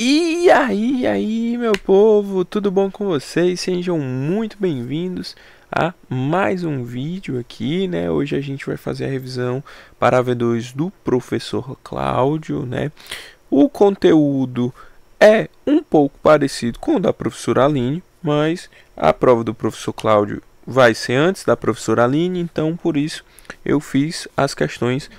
E aí, meu povo, tudo bom com vocês? Sejam muito bem-vindos a mais um vídeo aqui, né? Hoje a gente vai fazer a revisão para a V2 do professor Cláudio, né? O conteúdo é um pouco parecido com o da professora Aline, mas a prova do professor Cláudio vai ser antes da professora Aline, então por isso eu fiz as questões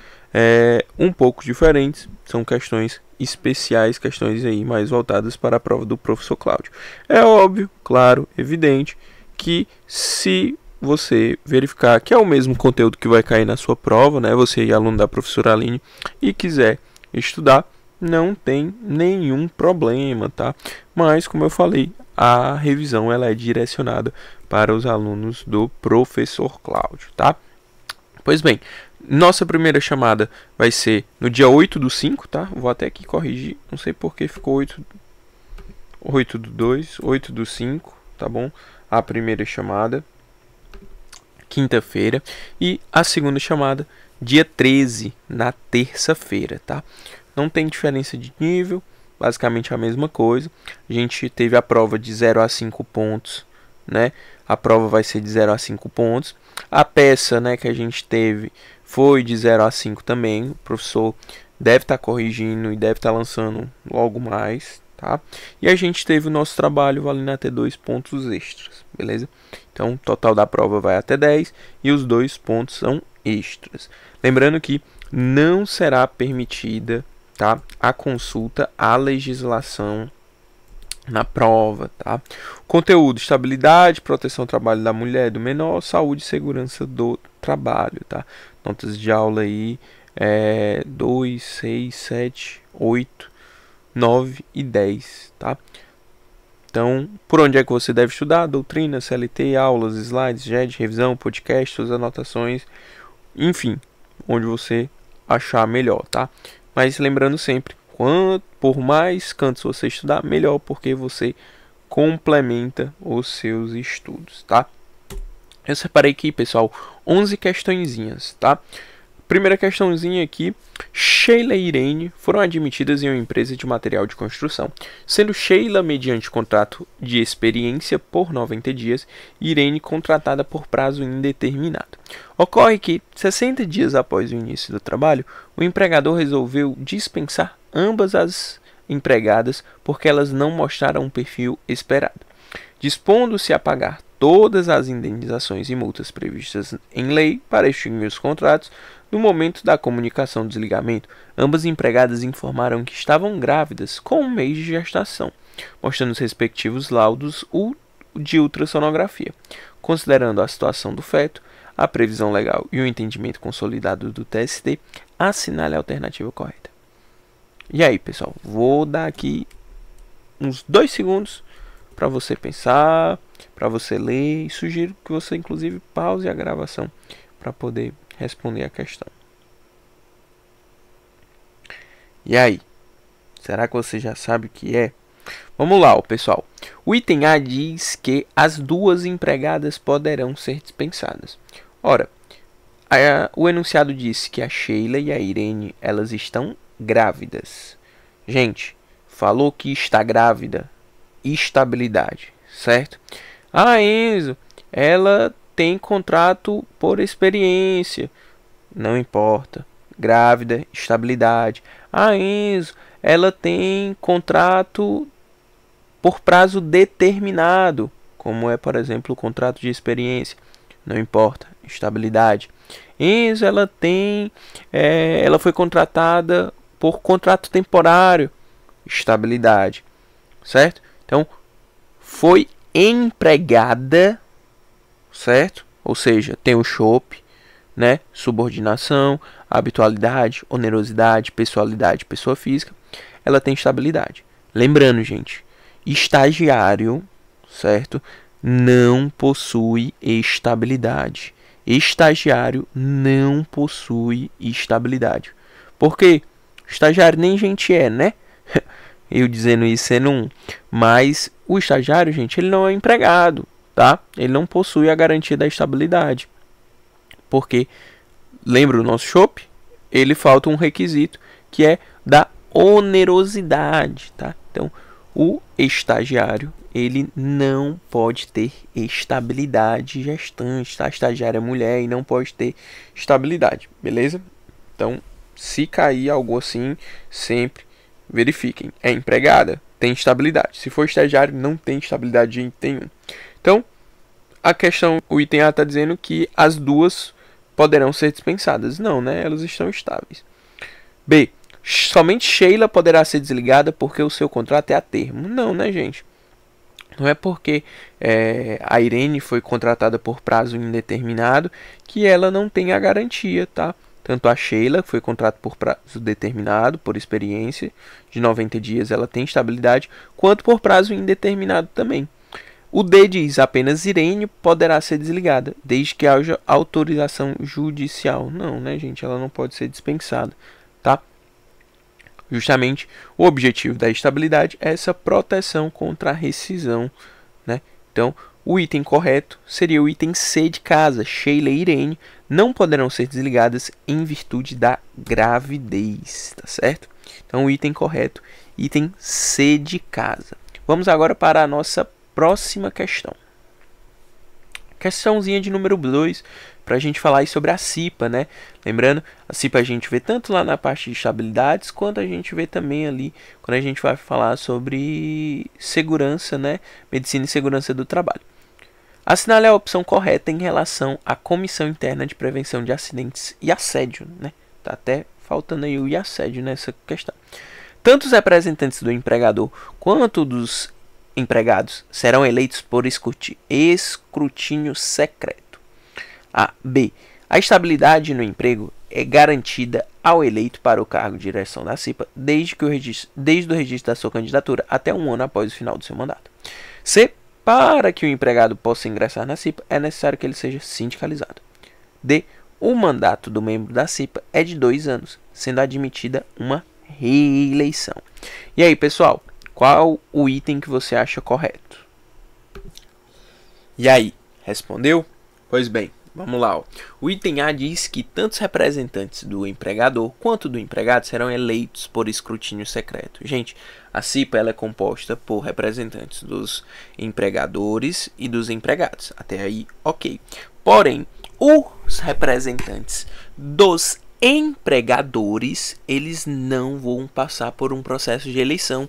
um pouco diferentes. São questões especiais, questões aí mais voltadas para a prova do professor Cláudio. É óbvio, claro, evidente, que se você verificar que é o mesmo conteúdo que vai cair na sua prova, né, você é aluno da professora Aline e quiser estudar, não tem nenhum problema, tá? Mas, como eu falei, a revisão ela é direcionada para os alunos do professor Cláudio, tá? Pois bem, nossa primeira chamada vai ser no dia 8/5, tá? Vou até aqui corrigir, não sei porque ficou 8/2, 8/5, tá bom? A primeira chamada, quinta-feira, e a segunda chamada, dia 13, na terça-feira, tá? Não tem diferença de nível, basicamente a mesma coisa. A gente teve a prova de 0 a 5 pontos, né? A prova vai ser de 0 a 5 pontos. A peça, né, que a gente teve foi de 0 a 5 também. O professor deve estar corrigindo e deve estar lançando logo mais, tá? E a gente teve o nosso trabalho valendo até 2 pontos extras, beleza? Então, o total da prova vai até 10 e os 2 pontos são extras. Lembrando que não será permitida, tá, a consulta à legislação na prova, tá? Conteúdo: estabilidade, proteção ao trabalho da mulher e do menor, saúde e segurança do trabalho, tá? Notas de aula aí 2, 6, 7, 8, 9 e 10, tá? Então, por onde é que você deve estudar? Doutrina, CLT, aulas, slides, GED, revisão, podcast, suas anotações, enfim, onde você achar melhor, tá? Mas lembrando sempre, por mais cantos você estudar, melhor, porque você complementa os seus estudos, tá? Eu separei aqui, pessoal, 11 questõezinhas, tá? Primeira questãozinha aqui: Sheila e Irene foram admitidas em uma empresa de material de construção, sendo Sheila mediante contrato de experiência por 90 dias e Irene contratada por prazo indeterminado. Ocorre que, 60 dias após o início do trabalho, o empregador resolveu dispensar ambas as empregadas porque elas não mostraram o perfil esperado, dispondo-se a pagar todas as indenizações e multas previstas em lei para extinguir os contratos. No momento da comunicação do desligamento, ambas empregadas informaram que estavam grávidas com um mês de gestação, mostrando os respectivos laudos de ultrassonografia. Considerando a situação do feto, a previsão legal e o entendimento consolidado do TST, assinale a alternativa correta. E aí, pessoal, vou dar aqui uns 2 segundos para você pensar, para você ler, e sugiro que você inclusive pause a gravação para poder responder a questão. E aí, será que você já sabe o que é? Vamos lá, pessoal. O item A diz que as duas empregadas poderão ser dispensadas. Ora, o enunciado disse que a Sheila e a Irene, elas estão grávidas. Gente, falou que está grávida, estabilidade, certo? Enzo, ela tem contrato por experiência, não importa, grávida, estabilidade. Enzo, ela tem contrato por prazo determinado, como é, por exemplo, o contrato de experiência, não importa, estabilidade. Enzo, ela foi contratada por contrato temporário, estabilidade, certo? Então, foi empregada, certo? Ou seja, tem o SHOP, né? Subordinação, habitualidade, onerosidade, pessoalidade, pessoa física. Ela tem estabilidade. Lembrando, gente, estagiário, certo? Não possui estabilidade. Estagiário não possui estabilidade. Por quê? Estagiário nem gente é, né? Eu dizendo isso sendo um. Mas o estagiário, gente, ele não é empregado, tá? Ele não possui a garantia da estabilidade. Porque, lembra o nosso SHOP? Ele falta um requisito que é da onerosidade, tá? Então, o estagiário, ele não pode ter estabilidade gestante, tá? Estagiária é mulher e não pode ter estabilidade, beleza? Então, se cair algo assim, sempre verifiquem. É empregada? Tem estabilidade. Se for estagiário, não tem estabilidade de jeito nenhum. Então, a questão, o item A está dizendo que as duas poderão ser dispensadas. Não, né? Elas estão estáveis. B. Somente Sheila poderá ser desligada porque o seu contrato é a termo. Não, né, gente? Não é porque a Irene foi contratada por prazo indeterminado que ela não tem a garantia, tá? Tanto a Sheila, que foi contratada por prazo determinado, por experiência, de 90 dias ela tem estabilidade, quanto por prazo indeterminado também. O D diz apenas Irene poderá ser desligada, desde que haja autorização judicial. Não, né, gente? Ela não pode ser dispensada, tá? Justamente o objetivo da estabilidade é essa proteção contra a rescisão, né? Então, o item correto seria o item C de casa. Sheila e Irene não poderão ser desligadas em virtude da gravidez, tá certo? Então, o item correto, item C de casa. Vamos agora para a nossa próxima questão. Questãozinha de número 2, para a gente falar aí sobre a CIPA, né? Lembrando, a CIPA a gente vê tanto lá na parte de estabilidades, quanto a gente vê também ali, quando a gente vai falar sobre segurança, né? Medicina e segurança do trabalho. Assinale a opção correta em relação à Comissão Interna de Prevenção de Acidentes e Assédio, né? Tá até faltando aí o assédio nessa questão. Tanto os representantes do empregador quanto dos empregados serão eleitos por escrutínio secreto. B. A estabilidade no emprego é garantida ao eleito para o cargo de direção da CIPA desde o registro da sua candidatura até um ano após o final do seu mandato. C. Para que o empregado possa ingressar na CIPA, é necessário que ele seja sindicalizado. D. O mandato do membro da CIPA é de 2 anos, sendo admitida uma reeleição. E aí, pessoal? Qual o item que você acha correto? E aí, respondeu? Pois bem, vamos lá. Ó. O item A diz que tanto os representantes do empregador quanto do empregado serão eleitos por escrutínio secreto. Gente, a CIPA ela é composta por representantes dos empregadores e dos empregados. Até aí, ok. Porém, os representantes dos empregadores, eles não vão passar por um processo de eleição.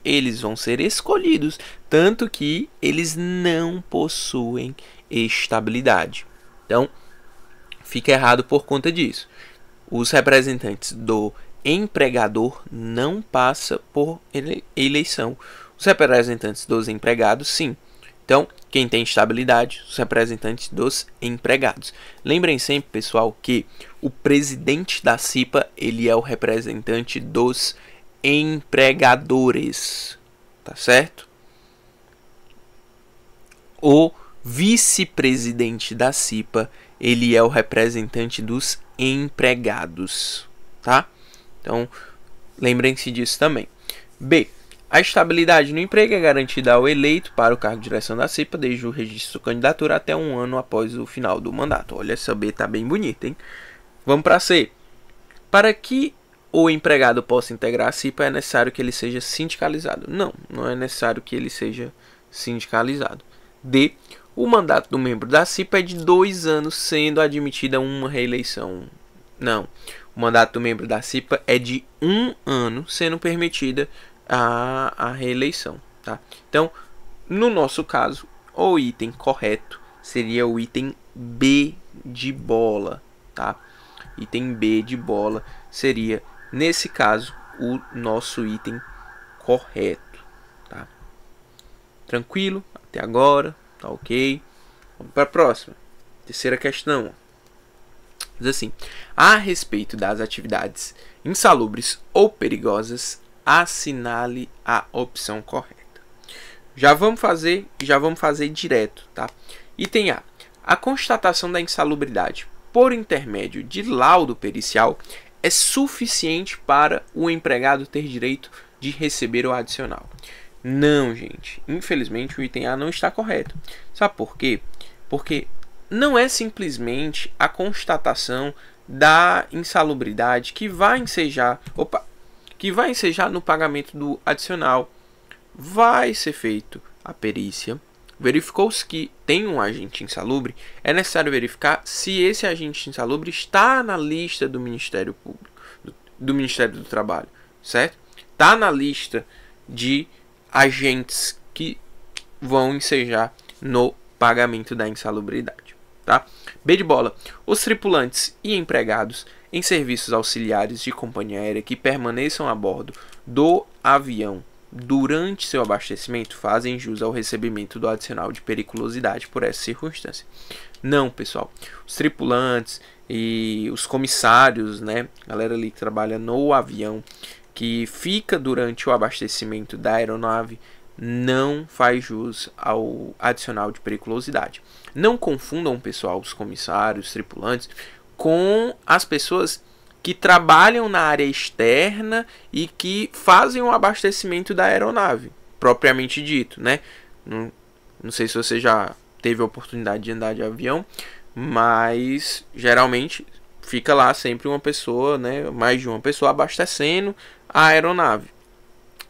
Eles vão ser escolhidos, tanto que eles não possuem estabilidade. Então, fica errado por conta disso. Os representantes do empregador não passam por eleição. Os representantes dos empregados, sim. Então, quem tem estabilidade, os representantes dos empregados. Lembrem sempre, pessoal, que o presidente da CIPA, ele é o representante dos empregadores, tá certo? O vice-presidente da CIPA, ele é o representante dos empregados, tá? Então, lembrem-se disso também. B. A estabilidade no emprego é garantida ao eleito para o cargo de direção da CIPA desde o registro de candidatura até um ano após o final do mandato. Olha, essa B tá bem bonita, hein? Vamos para C. Para que o empregado possa integrar a CIPA, é necessário que ele seja sindicalizado. Não, não é necessário que ele seja sindicalizado. D. O mandato do membro da CIPA é de 2 anos, sendo admitida uma reeleição. Não, o mandato do membro da CIPA é de 1 ano, sendo permitida a reeleição. Tá? Então, no nosso caso, o item correto seria o item B de bola. Tá? Item B de bola seria, nesse caso, o nosso item correto. Tá? Tranquilo? Até agora, tá ok? Vamos para a próxima. Terceira questão. Diz assim: a respeito das atividades insalubres ou perigosas, assinale a opção correta. Já vamos fazer direto, tá? Item A. A constatação da insalubridade por intermédio de laudo pericial é suficiente para o empregado ter direito de receber o adicional. Não, gente. Infelizmente, o item A não está correto. Sabe por quê? Porque não é simplesmente a constatação da insalubridade que vai ensejar no pagamento do adicional. vai ser feito a perícia. Verificou-se que tem um agente insalubre, é necessário verificar se esse agente insalubre está na lista do Ministério Público, do Ministério do Trabalho, certo? Está na lista de agentes que vão ensejar no pagamento da insalubridade, tá? B de bola. Os tripulantes e empregados em serviços auxiliares de companhia aérea que permaneçam a bordo do avião durante seu abastecimento fazem jus ao recebimento do adicional de periculosidade por essa circunstância. Não, pessoal. Os tripulantes e os comissários, né, galera ali que trabalha no avião, que fica durante o abastecimento da aeronave, não faz jus ao adicional de periculosidade. Não confundam, pessoal, os comissários, os tripulantes, com as pessoas que trabalham na área externa e que fazem o abastecimento da aeronave, propriamente dito, né? Não sei se você já teve a oportunidade de andar de avião, mas geralmente fica lá sempre uma pessoa, né? Mais de uma pessoa abastecendo a aeronave.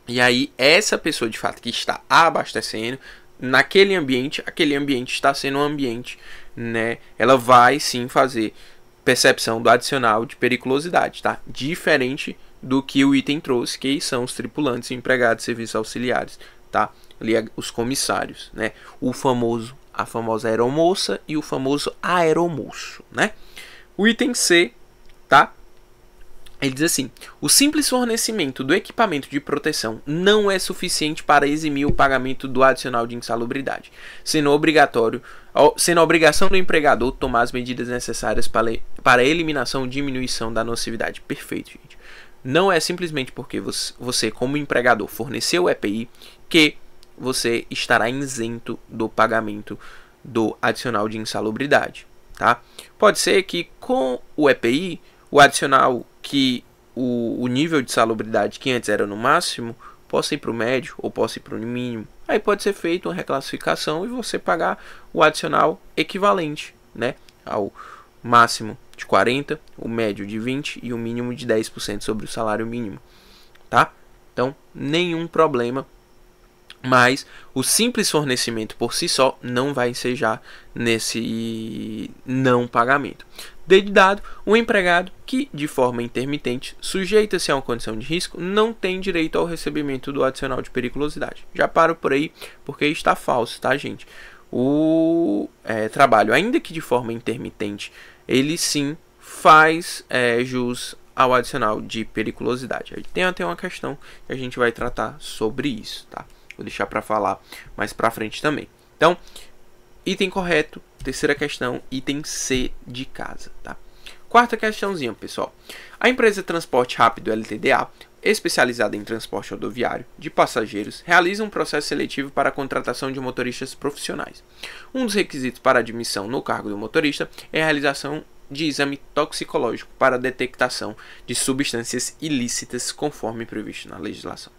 E aí essa pessoa de fato que está abastecendo naquele ambiente, aquele ambiente está sendo um ambiente, né? Ela vai sim fazer percepção do adicional de periculosidade, tá? Diferente do que o item trouxe, que são os tripulantes e empregados de serviços auxiliares, tá? Ali os comissários, né? A famosa aeromoça e o famoso aeromoço, né? O item C, tá? Ele diz assim: o simples fornecimento do equipamento de proteção não é suficiente para eximir o pagamento do adicional de insalubridade, sendo a obrigação do empregador tomar as medidas necessárias para a eliminação ou diminuição da nocividade. Perfeito, gente. Não é simplesmente porque você como empregador, forneceu o EPI que você estará isento do pagamento do adicional de insalubridade, tá? Pode ser que com o EPI, o adicional que o nível de salubridade que antes era no máximo possa ir para o médio ou possa ir para o mínimo. Aí pode ser feita uma reclassificação e você pagar o adicional equivalente, né, ao máximo de 40%, o médio de 20% e o mínimo de 10% sobre o salário mínimo, tá? Então, nenhum problema, mas o simples fornecimento por si só não vai ensejar nesse não pagamento. Dado, o empregado que, de forma intermitente, sujeita-se a uma condição de risco, não tem direito ao recebimento do adicional de periculosidade. Já paro por aí, porque está falso, tá, gente? O trabalho, ainda que de forma intermitente, ele sim faz jus ao adicional de periculosidade. Aí tem até uma questão que a gente vai tratar sobre isso, tá? Vou deixar para falar mais para frente também. Então, item correto. Terceira questão, item C de casa, tá? Quarta questãozinha, pessoal. A empresa Transporte Rápido LTDA, especializada em transporte rodoviário de passageiros, realiza um processo seletivo para a contratação de motoristas profissionais. Um dos requisitos para admissão no cargo do motorista é a realização de exame toxicológico para a detectação de substâncias ilícitas, conforme previsto na legislação.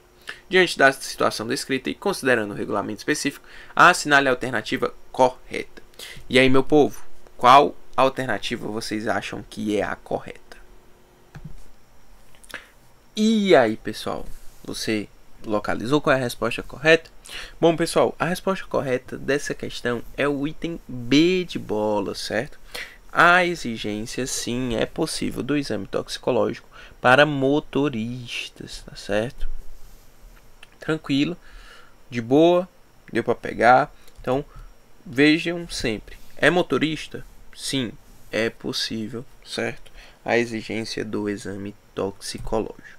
Diante da situação descrita e considerando o regulamento específico, assinale a alternativa correta. E aí, meu povo, qual alternativa vocês acham que é a correta? E aí, pessoal, você localizou qual é a resposta correta? Bom, pessoal, a resposta correta dessa questão é o item B de bola, certo? A exigência, sim, é possível do exame toxicológico para motoristas, tá certo? Tranquilo, de boa, deu para pegar. Então, vejam sempre, é motorista? Sim, é possível, certo? A exigência do exame toxicológico.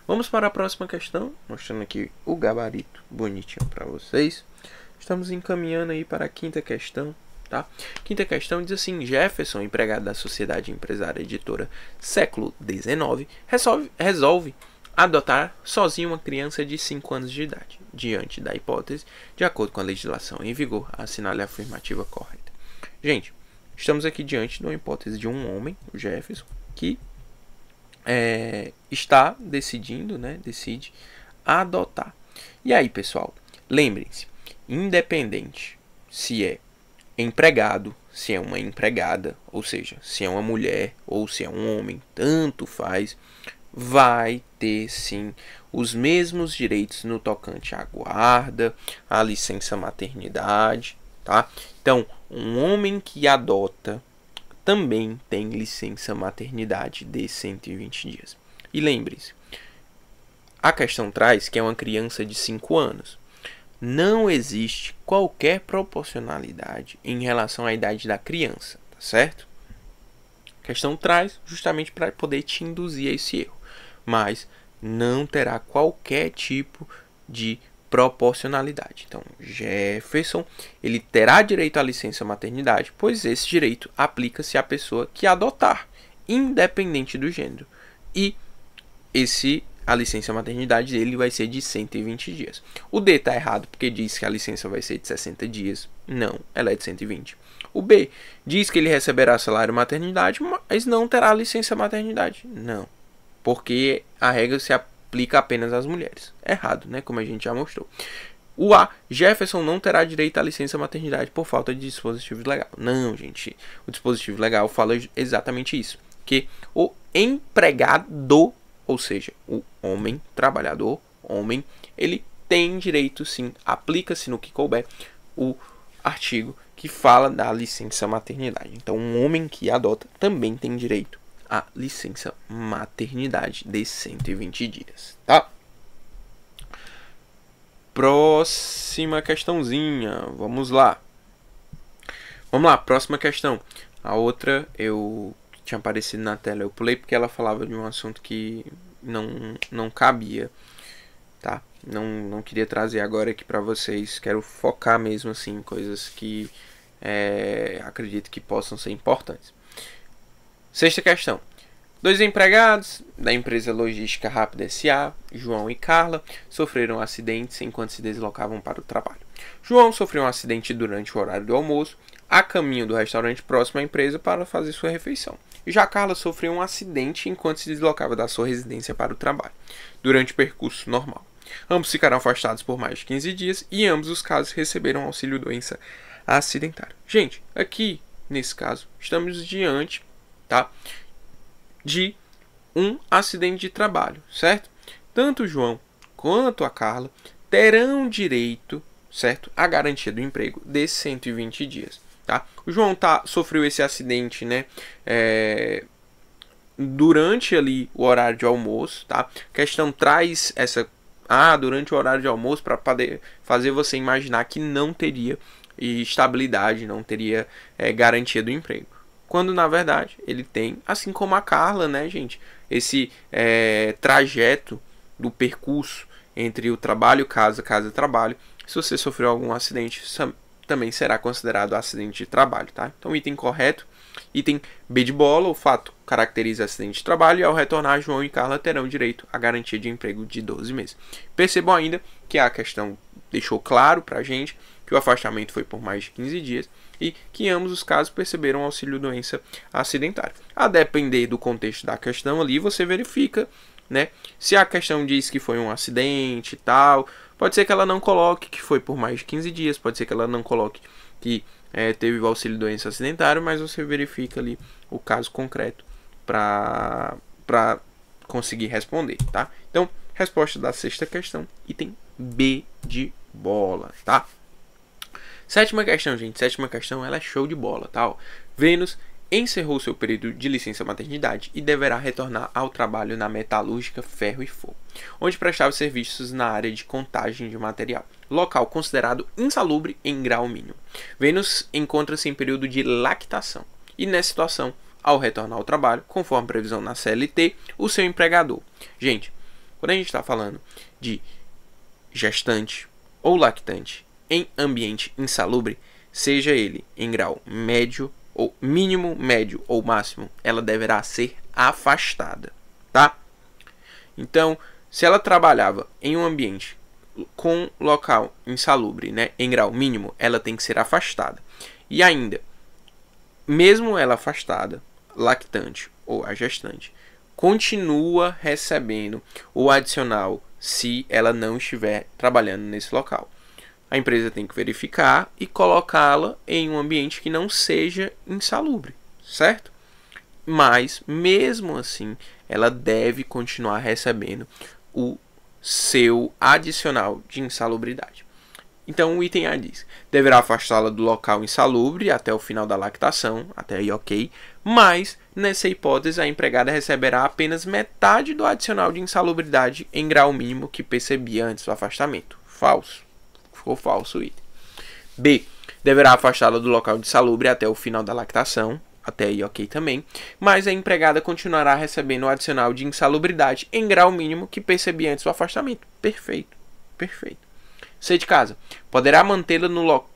Vamos para a próxima questão, mostrando aqui o gabarito bonitinho para vocês. Estamos encaminhando aí para a quinta questão, tá? Quinta questão diz assim: Jefferson, empregado da Sociedade Empresária Editora Século XIX, resolve adotar sozinho uma criança de 5 anos de idade. Diante da hipótese, de acordo com a legislação em vigor, assinale a afirmativa correta. Gente, estamos aqui diante de uma hipótese de um homem, o Jefferson, que está decidindo, né, decide adotar. E aí, pessoal, lembrem-se, independente se é empregado, se é uma empregada, ou seja, se é uma mulher ou se é um homem, tanto faz, vai ter sim os mesmos direitos no tocante à guarda, à licença maternidade, tá? Então, um homem que adota também tem licença maternidade de 120 dias. E lembre-se, a questão traz que é uma criança de 5 anos. Não existe qualquer proporcionalidade em relação à idade da criança, tá certo? A questão traz justamente para poder te induzir a esse erro, mas não terá qualquer tipo de proporcionalidade. Então, Jefferson, ele terá direito à licença maternidade, pois esse direito aplica-se à pessoa que adotar, independente do gênero. E a licença maternidade dele vai ser de 120 dias. O D está errado porque diz que a licença vai ser de 60 dias. Não, ela é de 120. O B diz que ele receberá salário maternidade, mas não terá licença maternidade. Não, porque a regra se aplica apenas às mulheres. Errado, né? Como a gente já mostrou. O A, Jefferson não terá direito à licença maternidade por falta de dispositivo legal. Não, gente. O dispositivo legal fala exatamente isso. Que o empregado, ou seja, o homem, trabalhador, homem, ele tem direito sim, aplica-se no que couber o artigo que fala da licença maternidade. Então, um homem que adota também tem direito à licença maternidade de 120 dias, tá? Próxima questãozinha, vamos lá. Vamos lá, próxima questão. A outra eu tinha aparecido na tela, eu pulei porque ela falava de um assunto que não cabia, tá? Não queria trazer agora aqui para vocês. Quero focar mesmo assim em coisas que acredito que possam ser importantes. Sexta questão. 2 empregados da empresa logística Rápida S.A., João e Carla, sofreram acidentes enquanto se deslocavam para o trabalho. João sofreu um acidente durante o horário do almoço, a caminho do restaurante próximo à empresa para fazer sua refeição. Já Carla sofreu um acidente enquanto se deslocava da sua residência para o trabalho, durante o percurso normal. Ambos ficaram afastados por mais de 15 dias e ambos os casos receberam auxílio doença acidentário. Gente, aqui, nesse caso, estamos diante, tá, de um acidente de trabalho, certo? Tanto o João quanto a Carla terão direito, certo, à garantia do emprego de 120 dias, tá? O João sofreu esse acidente, né, durante ali o horário de almoço, tá? A questão traz essa durante o horário de almoço para poder fazer você imaginar que não teria estabilidade, não teria garantia do emprego. Quando na verdade ele tem, assim como a Carla, né, gente, esse trajeto do percurso entre o trabalho, casa, trabalho. Se você sofreu algum acidente, também será considerado acidente de trabalho, tá? Então, item correto. Item B de bola, o fato caracteriza acidente de trabalho e ao retornar, João e Carla terão direito à garantia de emprego de 12 meses. Percebam ainda que a questão deixou claro pra gente que o afastamento foi por mais de 15 dias e que em ambos os casos perceberam auxílio doença acidentário. A depender do contexto da questão ali, você verifica, né? Se a questão diz que foi um acidente e tal, pode ser que ela não coloque que foi por mais de 15 dias, pode ser que ela não coloque que teve o auxílio doença acidentário, mas você verifica ali o caso concreto para conseguir responder, tá? Então, resposta da sexta questão, item B de bola, tá? Sétima questão, gente. Sétima questão, ela é show de bola, tá? Vênus encerrou seu período de licença maternidade e deverá retornar ao trabalho na metalúrgica Ferro e Fogo, onde prestava serviços na área de contagem de material, local considerado insalubre em grau mínimo. Vênus encontra-se em período de lactação e, nessa situação, ao retornar ao trabalho, conforme previsão na CLT, o seu empregador. Gente, quando a gente está falando de gestante ou lactante em ambiente insalubre, seja ele em grau médio ou mínimo, médio ou máximo, ela deverá ser afastada, tá? Então, se ela trabalhava em um ambiente com local insalubre, né, em grau mínimo, ela tem que ser afastada. E ainda, mesmo ela afastada, lactante ou a gestante, continua recebendo o adicional se ela não estiver trabalhando nesse local. A empresa tem que verificar e colocá-la em um ambiente que não seja insalubre, certo? mas mesmo assim ela deve continuar recebendo o seu adicional de insalubridade. Então o item A diz: deverá afastá-la do local insalubre até o final da lactação, até aí ok, mas nessa hipótese a empregada receberá apenas metade do adicional de insalubridade em grau mínimo que percebia antes do afastamento. Falso. Ficou falso o item. B. Deverá afastá-la do local insalubre até o final da lactação, até aí ok também, mas a empregada continuará recebendo o adicional de insalubridade em grau mínimo que percebia antes do afastamento. Perfeito. Perfeito. C de casa. Poderá mantê-la no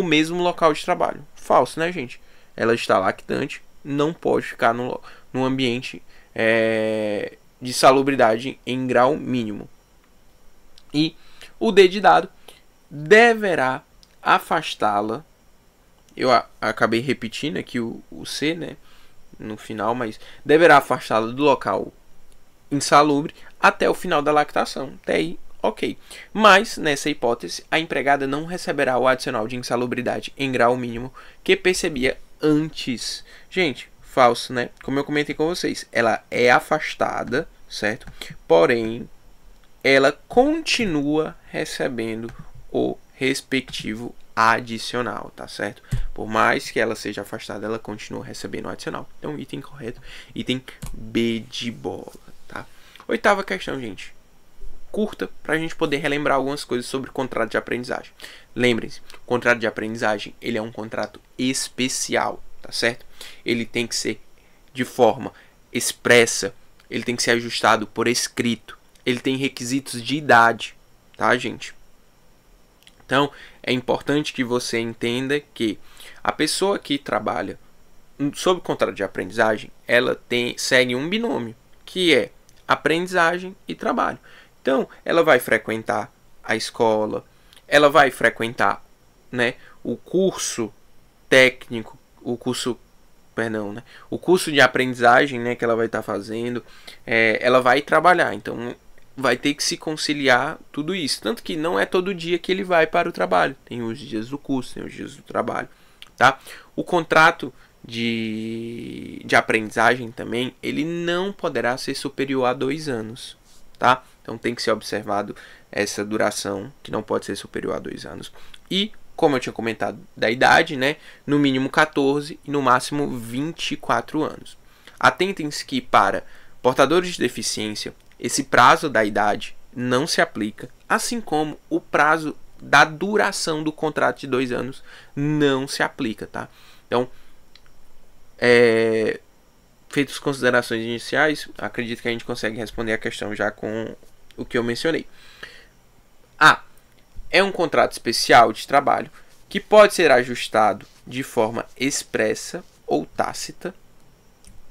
mesmo local de trabalho. Falso, né, gente? Ela está lactante, não pode ficar no ambiente de salubridade em grau mínimo. E o D de dado: deverá afastá-la. Eu acabei repetindo aqui o C, né, no final, mas deverá afastá-la do local insalubre até o final da lactação. Até aí, ok. Mas, nessa hipótese, a empregada não receberá o adicional de insalubridade em grau mínimo que percebia antes. Gente, falso, né? Como eu comentei com vocês, ela é afastada, certo? Porém, ela continua recebendo o respectivo adicional, tá certo? Por mais que ela seja afastada, ela continua recebendo o adicional. Então, item correto, item B de bola. Tá? Oitava questão, gente. Curta, para a gente poder relembrar algumas coisas sobre o contrato de aprendizagem. Lembrem-se, o contrato de aprendizagem ele é um contrato especial, tá certo? Ele tem que ser de forma expressa, ele tem que ser ajustado por escrito, ele tem requisitos de idade, tá, gente? Então, é importante que você entenda que a pessoa que trabalha sob contrato de aprendizagem, ela segue um binômio, que é aprendizagem e trabalho. Então, ela vai frequentar a escola, ela vai frequentar, né, o curso técnico, o curso de aprendizagem, né, que ela vai estar fazendo, ela vai trabalhar. Então, vai ter que se conciliar tudo isso. Tanto que não é todo dia que ele vai para o trabalho. Tem os dias do curso, tem os dias do trabalho. Tá? O contrato de aprendizagem também, ele não poderá ser superior a 2 anos. Tá? Então tem que ser observado essa duração, que não pode ser superior a 2 anos. E, como eu tinha comentado da idade, né, no mínimo 14 e no máximo 24 anos. Atentem-se que para portadores de deficiência, esse prazo da idade não se aplica, assim como o prazo da duração do contrato de 2 anos não se aplica, tá? Então, feitas as considerações iniciais, acredito que a gente consegue responder a questão já com o que eu mencionei. A. É um contrato especial de trabalho que pode ser ajustado de forma expressa ou tácita.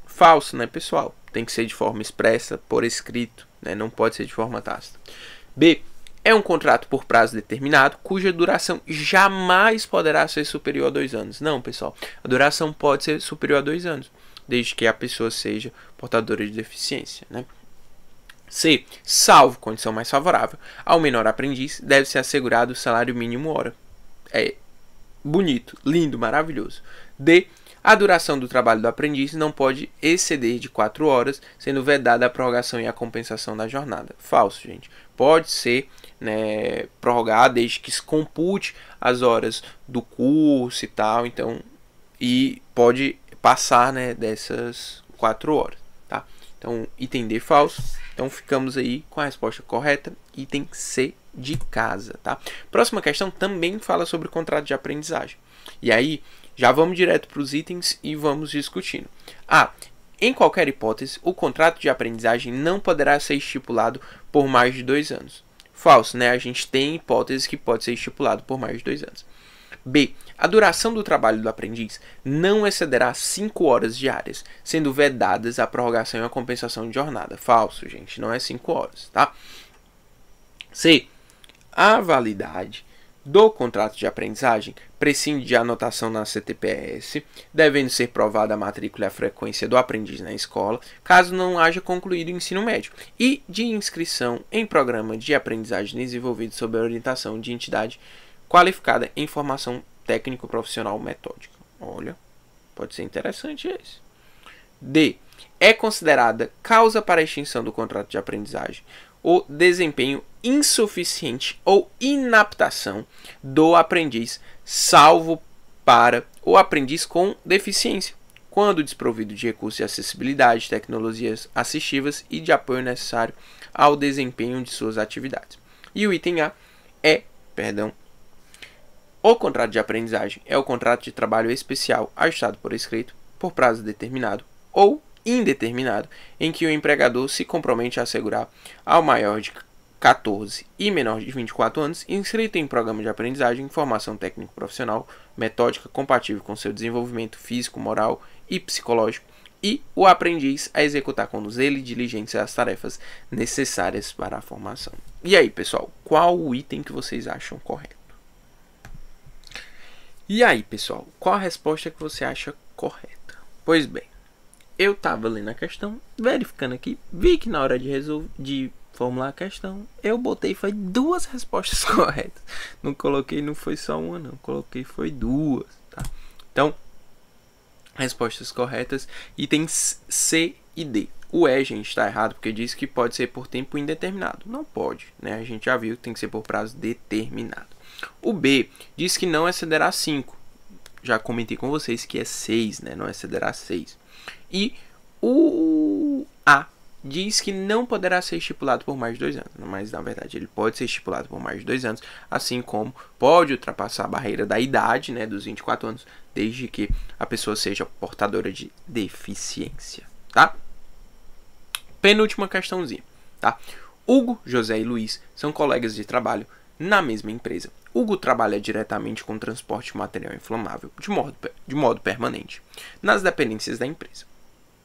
Falso, né, pessoal? Tem que ser de forma expressa, por escrito, né? Não pode ser de forma tácita. B. É um contrato por prazo determinado, cuja duração jamais poderá ser superior a 2 anos. Não, pessoal. A duração pode ser superior a 2 anos, desde que a pessoa seja portadora de deficiência, né? C. Salvo condição mais favorável ao menor aprendiz, deve ser assegurado o salário mínimo hora. É bonito, lindo, maravilhoso. D. A duração do trabalho do aprendiz não pode exceder de 4 horas, sendo vedada a prorrogação e a compensação da jornada. Falso, gente. Pode ser, né, prorrogado desde que se compute as horas do curso e tal. Então, e pode passar, né, dessas 4 horas. Tá? Então, item D falso. Então, ficamos aí com a resposta correta. Item C de casa. Tá? Próxima questão também fala sobre o contrato de aprendizagem. E aí, já vamos direto para os itens e vamos discutindo. Em qualquer hipótese, o contrato de aprendizagem não poderá ser estipulado por mais de 2 anos. Falso, né? A gente tem hipótese que pode ser estipulado por mais de 2 anos. B. A duração do trabalho do aprendiz não excederá 5 horas diárias, sendo vedadas a prorrogação e a compensação de jornada. Falso, gente. Não é 5 horas, tá? C. A validade do contrato de aprendizagem prescinde de anotação na CTPS, devendo ser provada a matrícula e a frequência do aprendiz na escola, caso não haja concluído o ensino médio, e de inscrição em programa de aprendizagem desenvolvido sob a orientação de entidade qualificada em formação técnico-profissional metódica. Olha, pode ser interessante esse. D. É considerada causa para a extinção do contrato de aprendizagem o desempenho insuficiente ou inaptação do aprendiz, salvo para o aprendiz com deficiência, quando desprovido de recursos de acessibilidade, tecnologias assistivas e de apoio necessário ao desempenho de suas atividades. E o item A é, o contrato de aprendizagem é o contrato de trabalho especial ajustado por escrito, por prazo determinado ou indeterminado, em que o empregador se compromete a assegurar ao maior de 14 e menor de 24 anos, inscrito em programa de aprendizagem, formação técnico-profissional, metódica compatível com seu desenvolvimento físico, moral e psicológico, e o aprendiz a executar com zelo e diligência as tarefas necessárias para a formação. E aí, pessoal, qual o item que vocês acham correto? E aí, pessoal, qual a resposta que você acha correta? Pois bem, eu estava lendo a questão, verificando aqui, vi que na hora de formular a questão, eu botei foi 2 respostas corretas. Não coloquei, não foi só uma, não. Coloquei foi 2, tá? Então, respostas corretas, itens C e D. O E, gente, está errado, porque diz que pode ser por tempo indeterminado. Não pode, né? A gente já viu que tem que ser por prazo determinado. O B diz que não excederá 5. Já comentei com vocês que é 6, né? Não excederá 6. E o A diz que não poderá ser estipulado por mais de 2 anos. Mas, na verdade, ele pode ser estipulado por mais de 2 anos, assim como pode ultrapassar a barreira da idade, né, dos 24 anos, desde que a pessoa seja portadora de deficiência, tá? Penúltima questãozinha, tá? Hugo, José e Luiz são colegas de trabalho na mesma empresa. Hugo trabalha diretamente com transporte de material inflamável de modo permanente nas dependências da empresa.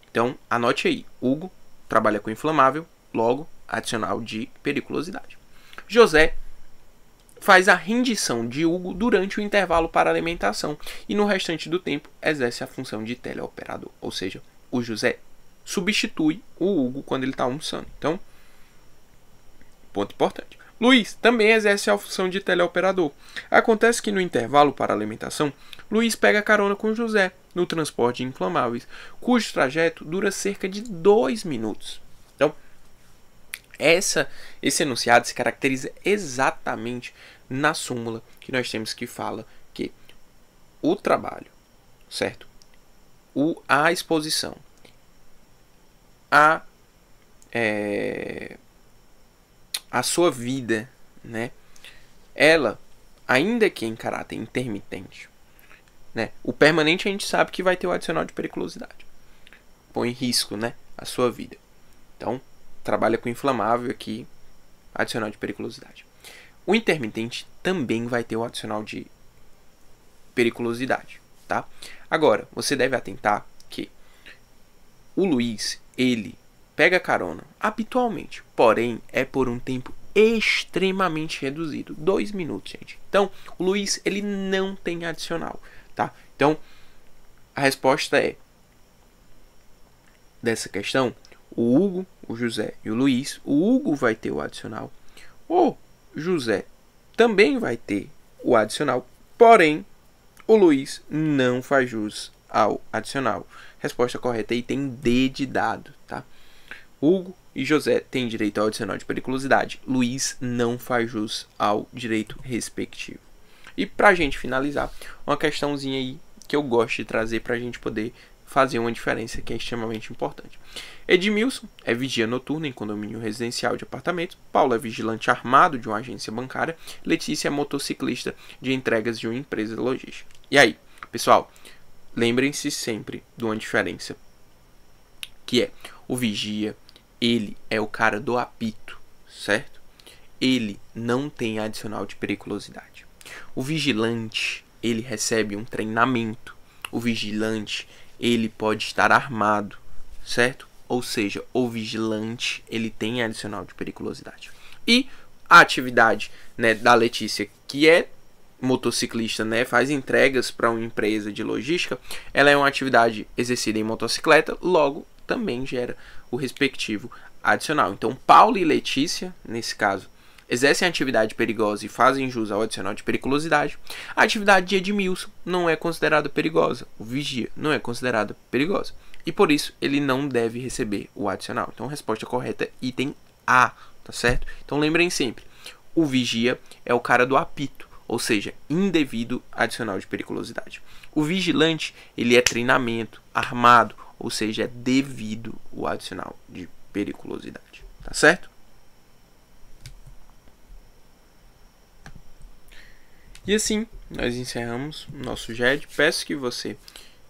Então, anote aí, Hugo trabalha com inflamável, logo, adicional de periculosidade. José faz a rendição de Hugo durante o intervalo para alimentação e no restante do tempo exerce a função de teleoperador. Ou seja, o José substitui o Hugo quando ele está almoçando. Então, ponto importante. Luiz também exerce a função de teleoperador. Acontece que no intervalo para alimentação, Luiz pega carona com José no transporte de inflamáveis, cujo trajeto dura cerca de 2 minutos. Então, esse enunciado se caracteriza exatamente na súmula que nós temos que fala que o trabalho, certo? A exposição, a sua vida, né? Ela, ainda que em caráter intermitente, né? O permanente a gente sabe que vai ter o adicional de periculosidade. Põe em risco, né, a sua vida. Então, trabalha com inflamável aqui, adicional de periculosidade. O intermitente também vai ter o adicional de periculosidade, tá? Agora, você deve atentar que o Luiz, ele pega carona habitualmente, porém é por um tempo extremamente reduzido, 2 minutos, gente. Então, o Luiz, ele não tem adicional, tá? Então, a resposta é, dessa questão, o Hugo, o José e o Luiz, o Hugo vai ter o adicional, o José também vai ter o adicional, porém, o Luiz não faz jus ao adicional. Resposta correta aí tem D de dado, tá? Hugo e José têm direito ao adicional de periculosidade. Luiz não faz jus ao direito respectivo. E pra gente finalizar, uma questãozinha aí que eu gosto de trazer pra gente poder fazer uma diferença que é extremamente importante. Edmilson é vigia noturno em condomínio residencial de apartamentos. Paulo é vigilante armado de uma agência bancária. Letícia é motociclista de entregas de uma empresa logística. E aí, pessoal, lembrem-se sempre de uma diferença, que é o vigia, ele é o cara do apito, certo? Ele não tem adicional de periculosidade. O vigilante, ele recebe um treinamento. O vigilante, ele pode estar armado, certo? Ou seja, o vigilante, ele tem adicional de periculosidade. E a atividade, né, da Letícia, que é motociclista, né, faz entregas para uma empresa de logística, ela é uma atividade exercida em motocicleta, logo também gera o respectivo adicional. Então, Paulo e Letícia, nesse caso, exercem atividade perigosa e fazem jus ao adicional de periculosidade, a atividade de Edmilson não é considerada perigosa. O vigia não é considerada perigosa. E por isso ele não deve receber o adicional. Então a resposta correta é item A, tá certo? Então lembrem sempre, o vigia é o cara do apito, ou seja, indevido adicional de periculosidade. O vigilante, ele é treinamento, armado, ou seja, é devido o adicional de periculosidade, tá certo? E assim, nós encerramos o nosso GED. Peço que você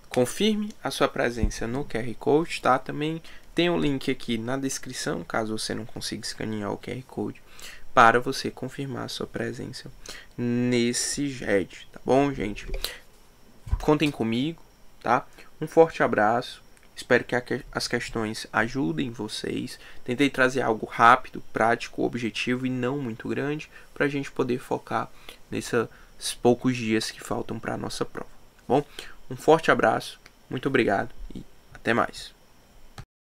confirme a sua presença no QR Code, tá? Também tem um link aqui na descrição, caso você não consiga escanear o QR Code, para você confirmar a sua presença nesse GED, tá bom, gente? Contem comigo, tá? Um forte abraço. Espero que as questões ajudem vocês. Tentei trazer algo rápido, prático, objetivo e não muito grande, para a gente poder focar nesses poucos dias que faltam para a nossa prova, tá bom? Um forte abraço, muito obrigado e até mais.